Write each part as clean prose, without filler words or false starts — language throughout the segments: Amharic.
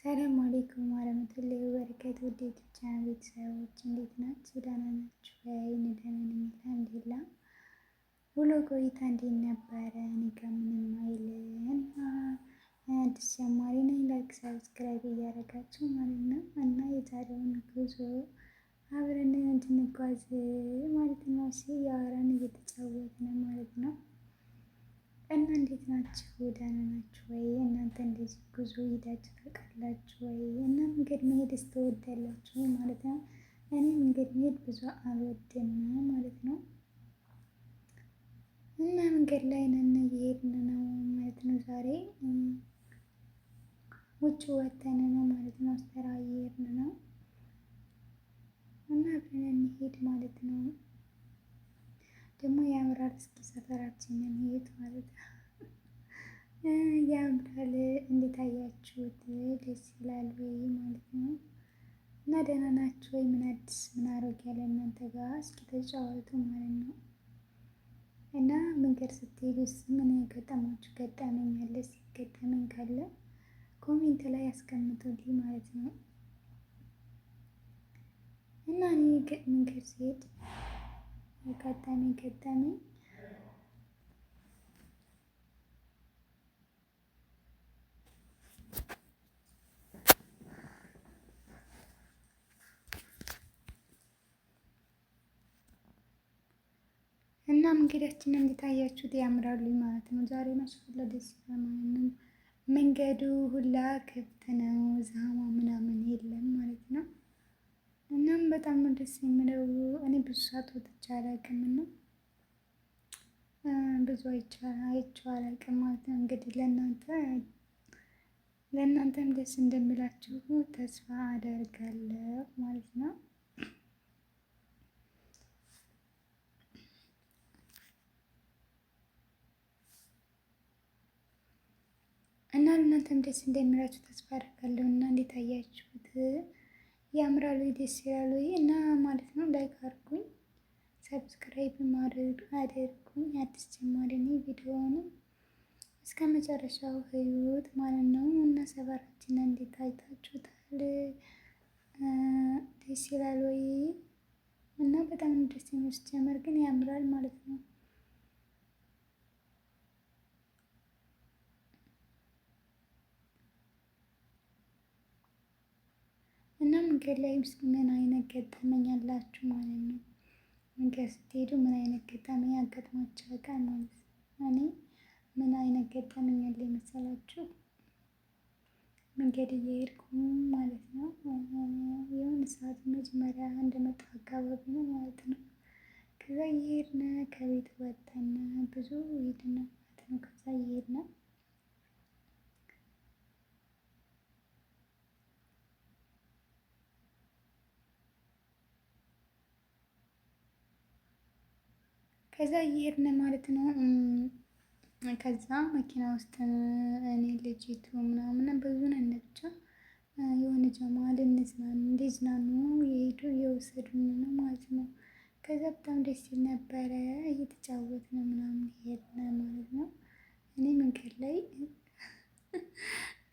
ሰላም አለይኩም ወረህመቱላሂ ወበረካቱ። ውድ የቻናሌ ቤተሰቦች እንዴት ናችሁ? ደህና ናችሁ ወይ? እኔ ደህና ነኝ አልሐምዱሊላህ። ውሎ ቆይታ እንዴት ነበረ? እኔ ጋር ምንም አይልም። አዲስ ጀማሪ ነኝ። ላይክ ሰብስክራይብ እያደረጋችሁ ማለት ነው እና የዛሬውን ጉዞ አብረን እንድንጓዝ ማለት ነው። እያወራን እየተጫወትን ማለት ነው። እና እንዴት ናችሁ? ደህና ናችሁ ወይ? እናንተ እንደዚህ ጉዞ ሄዳችሁ ታውቃላችሁ ወይ? እና መንገድ መሄድ ትወዳላችሁ ማለት ነው። እኔ መንገድ መሄድ ብዙ አልወድም ማለት ነው። እና መንገድ ላይ ነን እየሄድን ነው ማለት ነው። ዛሬ ውጭ ወተን ነው ማለት ነው። ስራ እየሄድን ነው እና አብረን እንሄድ ማለት ነው። ደግሞ ያምራል። እስኪ ሰፈራችንን እንሄድ ማለት ነው። ያምራል። እንዴት አያችሁት? ደስ ይላል ወይ ማለት ነው። እና ደህና ናችሁ ወይ? ምን አዲስ ምን አሮጌ ያለ እናንተ ጋር እስኪ ተጫወቱ ማለት ነው። እና መንገድ ስትሄዱስ ምን የገጠማችሁ ገጠመኝ አለ? ሲገጠመኝ ካለ ኮሜንት ላይ ያስቀምጡልኝ ማለት ነው። እና እኔ መንገድ ስሄድ ገጠመኝ እና መንገዳችንን እንዴት አያችሁት? ያምራሉ ማለት ነው። ዛሬ ማሻአላ ደስ ይላል ማለት ነው። መንገዱ ሁላ ክፍት ነው፣ ዛማ ምናምን የለም ማለት ነው። እናም በጣም ነው ደስ የሚለው። እኔ ብዙ ሰዓት ወጥቼ አላውቅም እና ብዙ አይቼው አላውቅም ማለት ነው። እንግዲህ ለእናንተም ደስ እንደሚላችሁ ተስፋ አደርጋለሁ ማለት ነው። እና ለእናንተም ደስ እንደሚላችሁ ተስፋ አደርጋለሁ። እና እንዴት አያችሁት? ያምራሉ፣ ደስ ይላሉ እና ማለት ነው። ላይክ አድርጉኝ፣ ሰብስክራይብ አድርጉኝ። አዲስ ጀማሪ ነኝ። ቪዲዮውንም እስከ መጨረሻው ህይወት ማለት ነው። እና ሰፈራችንን እንዴት አይታችሁታል? ደስ ይላል ወይ? እና በጣም ደስ የሚል ሲጀመር ግን ያምራል ማለት ነው። እና መንገድ ላይ ምን አይነት ገጠመኝ አላችሁ ማለት ነው? መንገድ ስትሄዱ ምን አይነት ገጠመኝ አጋጥሟችሁ ያውቃል ማለት ነው? እኔ ምን አይነት ገጠመኝ አለ መሰላችሁ? መንገድ እየሄድኩ ማለት ነው። የሆነ ሰዓት መጀመሪያ እንደመጣሁ አካባቢ ነው ማለት ነው። ከዛ እየሄድን ከቤት ወጥተን ብዙ ሄድን ማለት ነው። ከዛ እየሄድን ማለት ነው። ከዛ መኪና ውስጥ እኔ ልጅቱ ምናምን ብዙ ነን ብቻ የሆነ ጀማ እንዲዝናኑ የሄዱ እየወሰዱን ነው ማለት ነው። ከዛ በጣም ደስ ይል ነበረ። እየተጫወትን ምናምን ሄድን ማለት ነው። እኔ መንገድ ላይ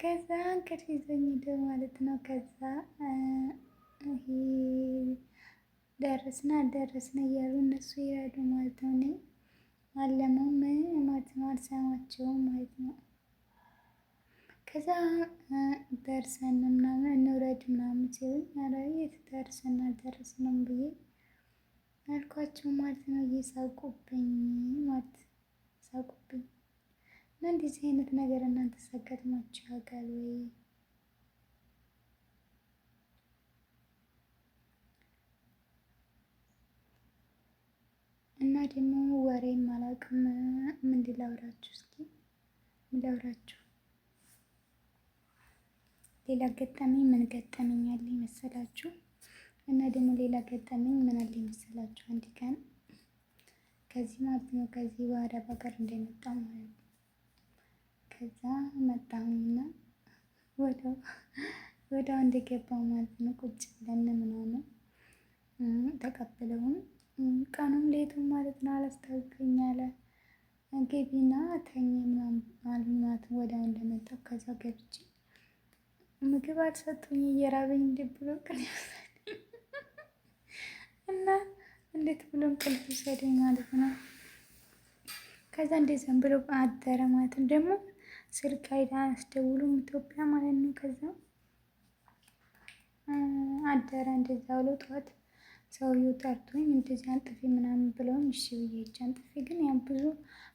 ከዛ እንቅልፍ ይዞኝ ሄደ ማለት ነው። ከዛ ይሄ ደረስን እያሉ እነሱ ይሄዳሉ ማለት ነው። እኔ አለመውም ማለት ነው፣ አልሰማቸውም ማለት ነው። ከዛ ደርሰን ምናምን እንውረድ ምናምን ሲሉኝ ኧረ የት ደርሰን አልደረስንም ብዬ አልኳቸው ማለት ነው። እየሳቁብኝ ማለት ሳቁብኝ። እና እንደዚህ አይነት ነገር እናንተ አጋጥሟችሁ ያውቃል ወይ? እና ደግሞ ወሬም አላውቅም። ምንድን ላውራችሁ እስኪ ምን ላውራችሁ? ሌላ ገጠመኝ ምን ገጠመኝ አለኝ መሰላችሁ? እና ደግሞ ሌላ ገጠመኝ ምን አለኝ መሰላችሁ? አንድ ቀን ከዚህ ማለት ነው ከዚህ ወደ ሀገር እንደመጣሁ ማለት ነው። ከዛ መጣሁኝና ወዲያው እንደገባሁ ማለት ነው ቁጭ ብለን ምናምን ተቀብለውን ቀኑም ሌቱም ማለት ነው አላስታውቀኝ አለ። ገቢና ተኝ ምናምን አሉኝ ማለት ነው። ወዲያው እንደመጣሁ ከዛ ገብቼ ምግብ አልሰጡኝ እየራበኝ እንዴት ብሎ ቅን እና እንዴት ብሎ እንቅልፍ ይውሰደኝ ማለት ነው። ከዛ እንደዛም ብሎ አደረ ማለት ነው። ደግሞ ስልክ አይዳ አስደውሉም ኢትዮጵያ ማለት ነው። ከዛ አደረ እንደዛ ብሎ ጠዋት ሰውዬው ጠርቶኝ እንደዚህ አንጥፌ ምናምን ብለውኝ እሺ ብዬ ሂጅ አንጥፌ ግን ያው ብዙ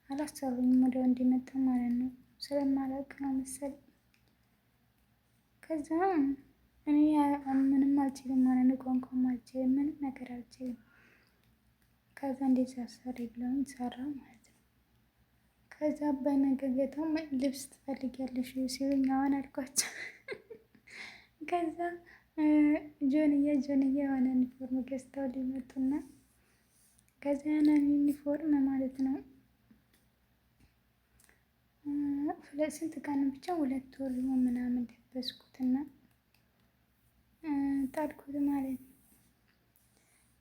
አላሰሩኝም ወዲያው እንዲመጣ ማለት ነው። ስለማላውቅ ነው መሰለኝ። ከዛ እኔ ምንም አልችልም ማለት ነው። ቋንቋም አልችልም ምንም ነገር አልችልም። ከዛ እንደዚህ አሰሪ ብለውኝ ሰራ ማለት ነው። ከዛ በነገገታው ልብስ ትፈልጊያለሽ ሲሉኝ አዎን አልኳቸው። ከዛ ጆንያ የሆነ ዩኒፎርም ገዝተው ሊመጡና ከዛ ያንን ዩኒፎርም ማለት ነው ስንት ቀን ብቻ 2 ወር ምናምን ለበስኩትና ጣልኩት ማለት ነው።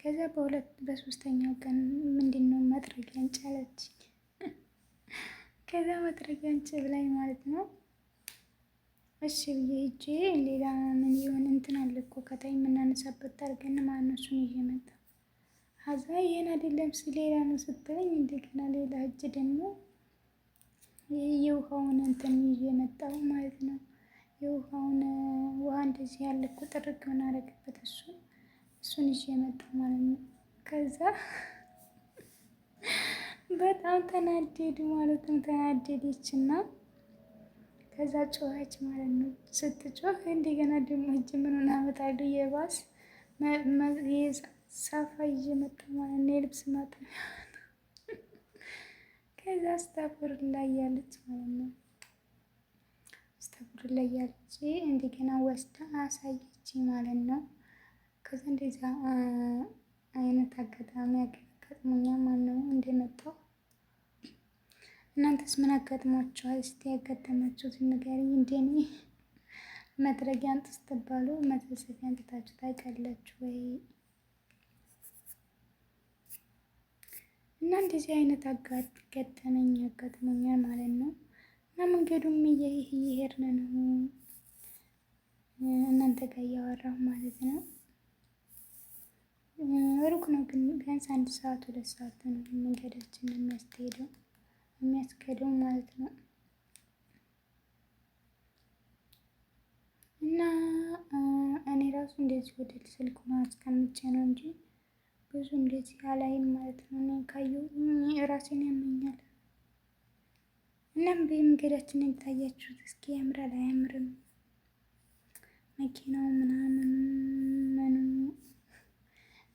ከዛ በሶስተኛው ቀን ምንድነው መጥረጊያ አንጪ አለችኝ። ከዛ መጥረጊያ አንጪ ብላኝ ማለት ነው። እሺ ብዬ ሂጄ ሌላ ምን ይሆን እንትን አለ እኮ ከታይ የምናነሳበት ታርገን ማለት ነው። እሱን ይዤ መጣሁ። ከዛ ይሄን አይደለም ሌላ ነው ስትለኝ እንደገና ሌላ እጅ ደግሞ የውሃውን እንትን ይዤ መጣሁ ማለት ነው። የውሃውን ውሃ እንደዚህ ያለ እኮ ጥርግ ምናደርግበት እሱን ይዤ መጣሁ ማለት ነው። ከዛ በጣም ተናደዱ ማለት ነው። ተናደደችና ከዛ ጮኸች ማለት ነው። ስትጮህ እንደገና ደግሞ እጅ ምኑን አመጣለሁ የባስ ሳፋ ይዤ መጣሁ ማለት ነው። የልብስ ማጠቢያ ከዛ አስታፍሩላህ እያለች ማለት ነው። አስታፍሩላህ እያለች እንደገና ወስዳ አሳየችኝ ማለት ነው። ከዛ እንደዛ አይነት አጋጣሚ አጋጥሞኛል ማለት ነው እንደመጣሁ። እናንተስ ምን አጋጥሟችኋል? እስቲ ያጋጠማችሁትን ንገሩኝ። እንደኔ መጥረጊያ አንጡ ስትባሉ መሰብሰቢያ አንጥታችሁ ታውቃላችሁ ወይ? እና እንደዚህ አይነት ገጠመኝ ያጋጥመኛል ማለት ነው። እና መንገዱም እየሄድን ነው እናንተ ጋር እያወራሁ ማለት ነው። ሩቅ ነው ግን ቢያንስ 1 ሰዓት 2 ሰዓት ነው መንገዳችን የሚያስኬደው ማለት ነው። እና እኔ ራሱ እንደዚህ ወደ ስልኩን አስቀምጬ ነው እንጂ ብዙ እንደዚህ አላይም ማለት ነው። እኔ ካየሁኝ ራሴን ያመኛል። እናም በመንገዳችን የታያችሁት እስኪ ያምራል አያምርም? መኪናው ምናምን ምኑ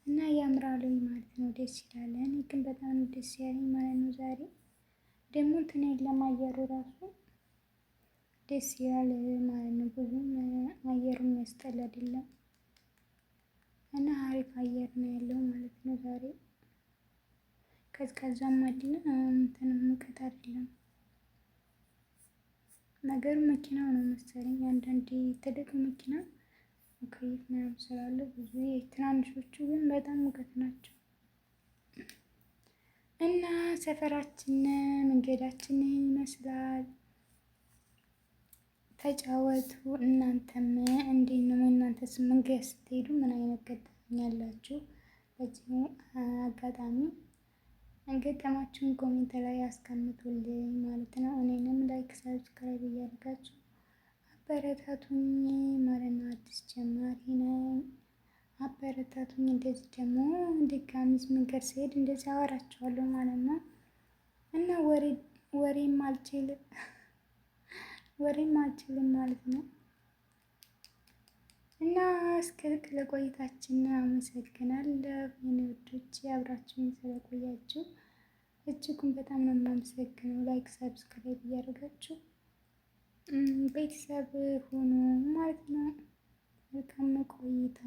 እና ያምራል ማለት ነው። ደስ ይላል። እኔ ግን በጣም ደስ ያለኝ ማለት ነው። ዛሬ ደግሞ እንትን የለም አየሩ ራሱ ደስ ይላል ማለት ነው። ብዙም አየሩ የሚያስጠላ አይደለም እና አሪፍ አየር ነው ያለው ማለት ነው። ዛሬ ቀዝቃዛም አይደለም እንትንም ሙቀት አይደለም። ነገሩ መኪናው ነው መሰለኝ አንዳንዴ ትልቅ መኪና ሙቀት ምናምን ስላለ ብዙ ትናንሾቹ ግን በጣም ሙቀት ናቸው። እና ሰፈራችን መንገዳችን ይመስላል። ተጫወቱ እናንተም እንዴት ነው? እናንተስ መንገድ ስትሄዱ ምን አይነት ገጠመኝ አላችሁ? በዚህ አጋጣሚ ገጠማችሁን ኮሜንት ላይ አስቀምጡልኝ ማለት ነው። እኔንም ላይክ ሰብስክራይብ እያደረጋችሁ አበረታቱኝ ማለት ነው። አዲስ ጀማሪ ነኝ። አበረታቱኝ። እንደዚህ ደግሞ ድጋሚ መንገድ ስሄድ እንደዚህ አወራችኋለሁ ማለት ነው። እና ወሬም አልችልም ማለት ነው። እና እስከ ለቆይታችን አመሰግናለሁ የኔ ውዶች፣ አብራችሁኝ ስለቆያችሁ እጅጉን በጣም ነው የማመሰግነው። ላይክ ሰብስክራይብ እያደረጋችሁ ቤተሰብ ሆኖ ማለት ነው። መልካም ቆይታ